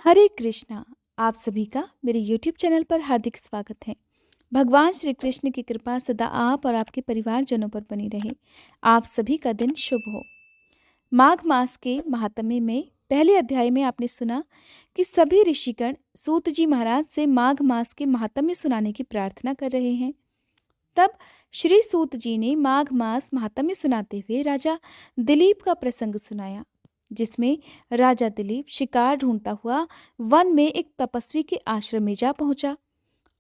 हरे कृष्णा। आप सभी का मेरे YouTube चैनल पर हार्दिक स्वागत है। भगवान श्री कृष्ण की कृपा सदा आप और आपके परिवारजनों पर बनी रहे। आप सभी का दिन शुभ हो। माघ मास के महात्म्य में पहले अध्याय में आपने सुना कि सभी ऋषिगण सूत जी महाराज से माघ मास के महात्म्य सुनाने की प्रार्थना कर रहे हैं। तब श्री सूत जी ने माघ मास महात्म्य सुनाते हुए राजा दिलीप का प्रसंग सुनाया, जिसमें राजा दिलीप शिकार ढूंढता हुआ वन में एक तपस्वी के आश्रम में जा पहुंचा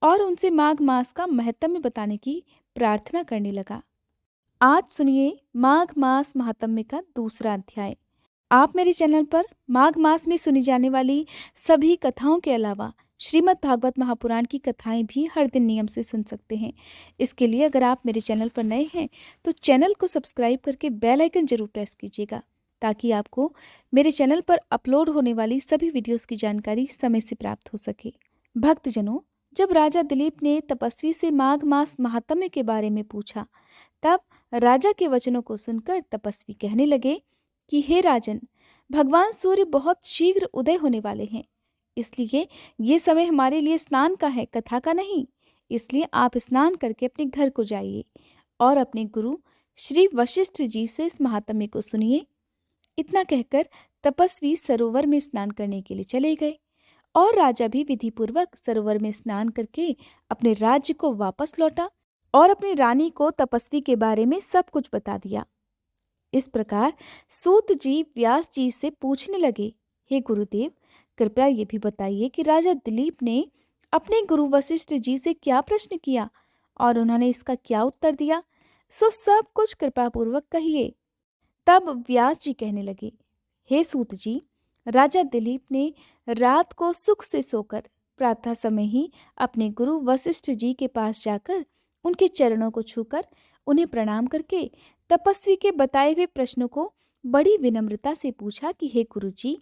और उनसे माघ मास का महत्म्य बताने की प्रार्थना करने लगा। आज सुनिए माघ मास महात्म्य का दूसरा अध्याय। आप मेरे चैनल पर माघ मास में सुनी जाने वाली सभी कथाओं के अलावा श्रीमद् भागवत महापुराण की कथाएं भी हर दिन नियम से सुन सकते हैं। इसके लिए अगर आप मेरे चैनल पर नए हैं तो चैनल को सब्सक्राइब करके बेल आइकन जरूर प्रेस कीजिएगा, ताकि आपको मेरे चैनल पर अपलोड होने वाली सभी वीडियोस की जानकारी समय से प्राप्त हो सके। भक्तजनों, जब राजा दिलीप ने तपस्वी से माघ मास महात्म्य के बारे में पूछा, तब राजा के वचनों को सुनकर तपस्वी कहने लगे कि हे राजन, भगवान सूर्य बहुत शीघ्र उदय होने वाले हैं, इसलिए ये समय हमारे लिए स्नान का है, कथा का नहीं। इसलिए आप स्नान करके अपने घर को जाइए और अपने गुरु श्री वशिष्ठ जी से इस महात्म्य को सुनिए। इतना कहकर तपस्वी सरोवर में स्नान करने के लिए चले गए और राजा भी विधि पूर्वक सरोवर में स्नान करके अपने राज्य को वापस लौटा और अपनी रानी को तपस्वी के बारे में सब कुछ बता दिया। इस प्रकार सूत जी व्यास जी से पूछने लगे, हे गुरुदेव, कृपया ये भी बताइए कि राजा दिलीप ने अपने गुरु वशिष्ठ जी से क्या प्रश्न किया और उन्होंने इसका क्या उत्तर दिया, सो सब कुछ कृपा पूर्वक कहिए। तब व्यास जी कहने लगे, हे सूत जी, राजा दिलीप ने रात को सुख से सोकर प्रातः समय ही अपने गुरु वशिष्ठ जी के पास जाकर उनके चरणों को छूकर उन्हें प्रणाम करके तपस्वी के बताए हुए प्रश्नों को बड़ी विनम्रता से पूछा कि हे गुरु जी,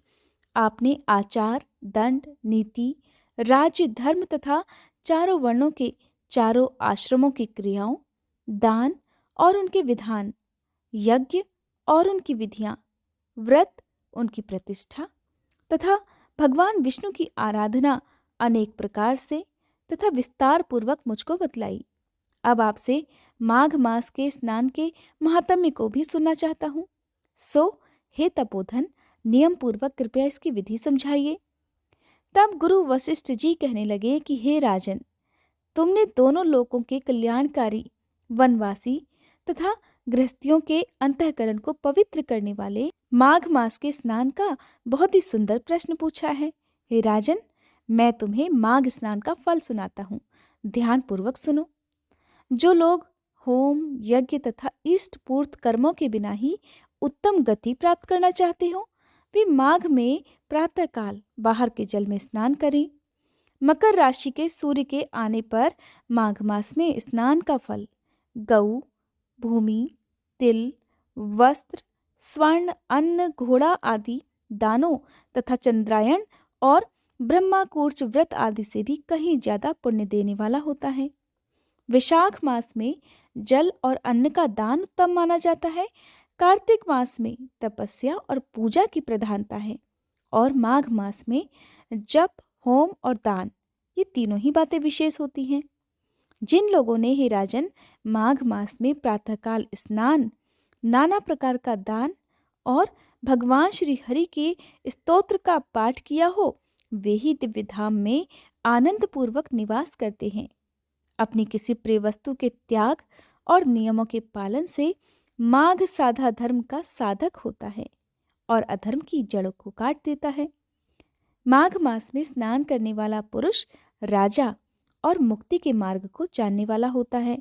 आपने आचार, दंड, नीति, राज्य, धर्म तथा चारों वर्णों के चारों आश्रमों की क्रियाओं, दान और उनके विधान, यज्ञ और उनकी विधियां, व्रत, उनकी प्रतिष्ठा तथा भगवान विष्णु की आराधना अनेक प्रकार से तथा विस्तार पूर्वक मुझको बतलाई। अब आपसे माघ मास के स्नान के महात्म्य को भी सुनना चाहता हूँ। सो हे तपोधन, नियम पूर्वक कृपया इसकी विधि समझाइए। तब गुरु वशिष्ठ जी कहने लगे कि हे राजन, तुमने दोनों लोकों के कल्याणकारी, वनवासी तथा गृहस्थियों के अंतःकरण को पवित्र करने वाले माघ मास के स्नान का बहुत ही सुंदर प्रश्न पूछा है। हे राजन, मैं तुम्हें माघ स्नान का फल सुनाता हूँ, ध्यान पूर्वक सुनो। जो लोग होम, यज्ञ तथा इष्ट पूर्त कर्मों के बिना ही उत्तम गति प्राप्त करना चाहते हो, वे माघ में प्रातःकाल बाहर के जल में स्नान करें। मकर राशि के सूर्य के आने पर माघ मास में स्नान का फल गऊ, भूमि, तिल, वस्त्र, स्वर्ण, अन्न, घोड़ा आदि दानों तथा चंद्रायण और ब्रह्माकूर्च व्रत आदि से भी कहीं ज्यादा पुण्य देने वाला होता है। विशाख मास में जल और अन्न का दान उत्तम माना जाता है। कार्तिक मास में तपस्या और पूजा की प्रधानता है और माघ मास में जप, होम और दान, ये तीनों ही बातें विशेष होती हैं। जिन लोगों ने, हे राजन, माघ मास में प्रातःकाल स्नान, नाना प्रकार का दान और भगवान श्री हरि के स्तोत्र का पाठ किया हो, वे ही दिव्य धाम में आनंद पूर्वक निवास करते हैं। अपनी किसी प्रिय वस्तु के त्याग और नियमों के पालन से माघ साधा धर्म का साधक होता है और अधर्म की जड़ों को काट देता है। माघ मास में स्नान करने वाला पुरुष राजा और मुक्ति के मार्ग को जानने वाला होता है।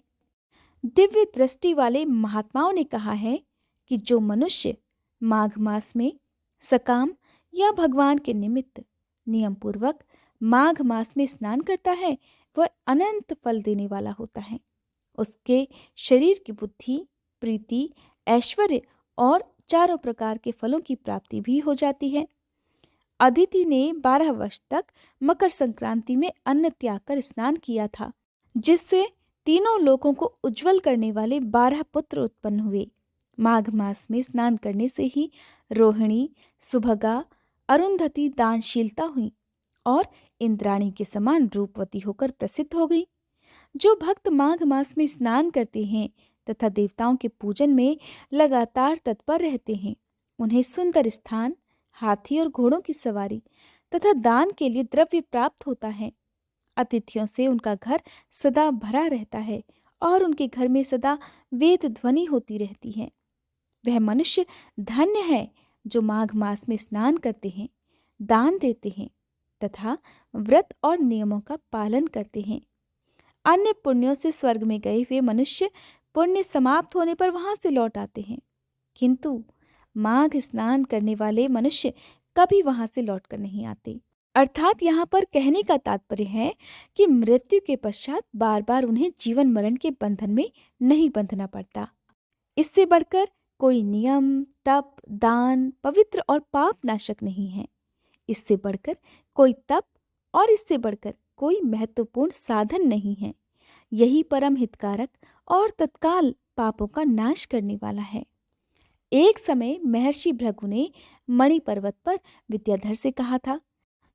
दिव्य दृष्टि वाले महात्माओं ने कहा है कि जो मनुष्य माघ मास में सकाम या भगवान के निमित्त नियम पूर्वक माघ मास में स्नान करता है, वह अनंत फल देने वाला होता है। उसके शरीर की बुद्धि, प्रीति, ऐश्वर्य और चारों प्रकार के फलों की प्राप्ति भी हो जाती है। अदिति ने 12 वर्ष तक मकर संक्रांति में अन्न त्याग कर स्नान किया था, जिससे तीनों लोकों को उज्जवल करने वाले 12 पुत्र उत्पन्न हुए। माघ मास में स्नान करने से ही रोहिणी, सुभगा, अरुंधति दानशीलता हुई और इंद्राणी के समान रूपवती होकर प्रसिद्ध हो गई। जो भक्त माघ मास में स्नान करते हैं तथा देवताओं के पूजन में लगातार तत्पर रहते हैं, उन्हें सुंदर स्थान, हाथी और घोड़ों की सवारी तथा दान के लिए द्रव्य प्राप्त होता है। अतिथियों से उनका घर सदा भरा रहता है और उनके घर में सदा वेद ध्वनि होती रहती है। वह मनुष्य धन्य है जो माघ मास में स्नान करते हैं, दान देते हैं तथा व्रत और नियमों का पालन करते हैं। अन्य पुण्यों से स्वर्ग में गए हुए मनुष्य पुण्य समाप्त होने पर वहां से लौट आते हैं, किंतु माघ स्नान करने वाले मनुष्य कभी वहां से लौटकर नहीं आते। अर्थात यहाँ पर कहने का तात्पर्य है कि मृत्यु के पश्चात बार बार उन्हें जीवन मरण के बंधन में नहीं बंधना पड़ता। इससे बढ़कर कोई नियम, तप, दान पवित्र और पाप नाशक नहीं है। इससे बढ़कर कोई तप और इससे बढ़कर कोई महत्वपूर्ण साधन नहीं है। यही परम हितकारक और तत्काल पापों का नाश करने वाला है। एक समय महर्षि भृगु ने मणि पर्वत पर विद्याधर से कहा था,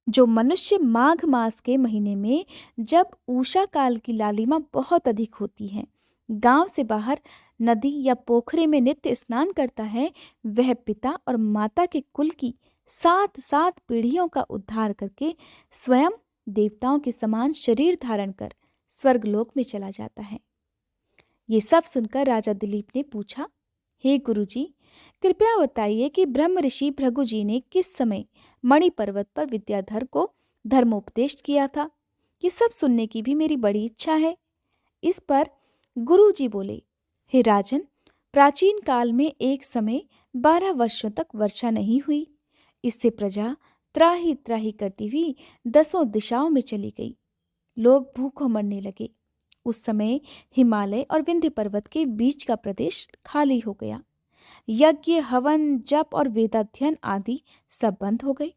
जो मनुष्य माघ मास के महीने में, जब उषा काल की लालिमा बहुत अधिक होती है, गांव से बाहर नदी या पोखरे में नित्य स्नान करता है, वह पिता और माता के कुल की 7 पीढ़ियों का उद्धार करके स्वयं देवताओं के समान शरीर धारण कर स्वर्गलोक में चला जाता है। ये सब सुनकर राजा दिलीप ने पूछा, हे गुरुजी, कृपया बताइए कि ब्रह्म ऋषि भृगु जी ने किस समय मणि पर्वत पर विद्याधर को धर्मोपदेश किया था? ये सब सुनने की भी मेरी बड़ी इच्छा है। इस पर गुरुजी बोले, हे राजन, प्राचीन काल में एक समय 12 वर्षों तक वर्षा नहीं हुई। इससे प्रजा त्राही त्राही करती हुई 10 दिशाओं में चली गई। लोग भूखों मरने लगे। उस समय हिमालय और विंध्य पर्वत के बीच का प्रदेश खाली हो गया। यज्ञ, हवन, जप और वेदाध्ययन आदि सब बंद हो गए।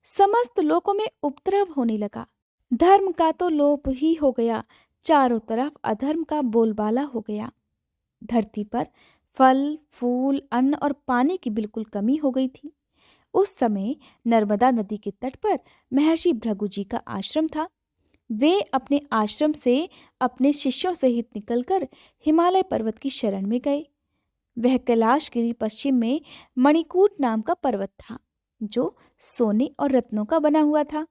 समस्त लोकों में उपद्रव होने लगा। धर्म का तो लोप ही हो गया, चारों तरफ अधर्म का बोलबाला हो गया। धरती पर फल, फूल, अन्न और पानी की बिल्कुल कमी हो गई थी। उस समय नर्मदा नदी के तट पर महर्षि भृगु जी का आश्रम था। वे अपने आश्रम से अपने शिष्यों सहित निकलकर हिमालय पर्वत की शरण में गए। वह कैलाशगिरी पश्चिम में मणिकूट नाम का पर्वत था, जो सोने और रत्नों का बना हुआ था।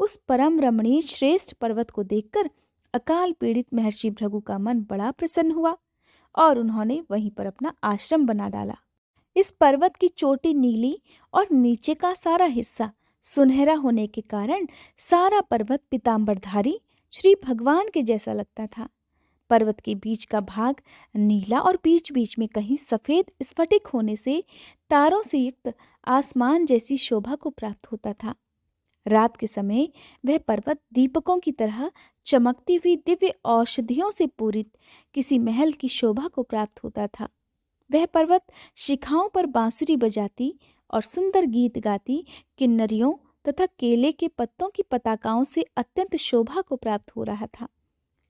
उस परम रमणीय श्रेष्ठ पर्वत को देखकर अकाल पीड़ित महर्षि भृगु का मन बड़ा प्रसन्न हुआ और उन्होंने वहीं पर अपना आश्रम बना डाला। इस पर्वत की चोटी नीली और नीचे का सारा हिस्सा सुनहरा होने के कारण सारा पर्वत पीतांबरधारी श्री भगवान के जैसा लगता था। पर्वत के बीच का भाग नीला और बीच बीच में कहीं सफेद स्फटिक होने से तारों से युक्त आसमान जैसी शोभा को प्राप्त होता था। रात के समय वह पर्वत दीपकों की तरह चमकती हुई दिव्य औषधियों से पूरित किसी महल की शोभा को प्राप्त होता था। वह पर्वत शिखाओं पर बांसुरी बजाती और सुंदर गीत गाती किन्नरियों तथा केले के पत्तों की पताकाओं से अत्यंत शोभा को प्राप्त हो रहा था।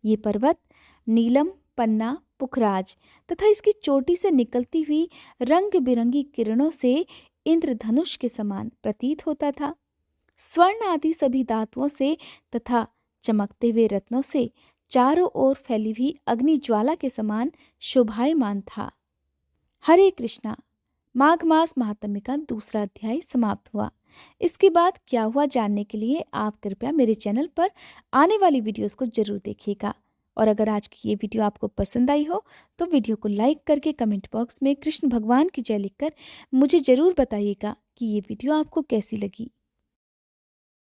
ये पर्वत नीलम, पन्ना, पुखराज तथा इसकी चोटी से निकलती हुई रंग बिरंगी किरणों से इंद्रधनुष के समान प्रतीत होता था। स्वर्ण आदि सभी धातुओं से तथा चमकते हुए रत्नों से चारों ओर फैली हुई अग्नि ज्वाला के समान शोभायमान था। हरे कृष्णा। माघ मास महात्म्य का दूसरा अध्याय समाप्त हुआ। इसके बाद क्या हुआ जानने के लिए आप कृपया मेरे चैनल पर आने वाली वीडियोस को जरूर देखिएगा। और अगर आज की ये वीडियो आपको पसंद आई हो तो वीडियो को लाइक करके कमेंट बॉक्स में कृष्ण भगवान की जय लिखकर मुझे जरूर बताइएगा कि ये वीडियो आपको कैसी लगी।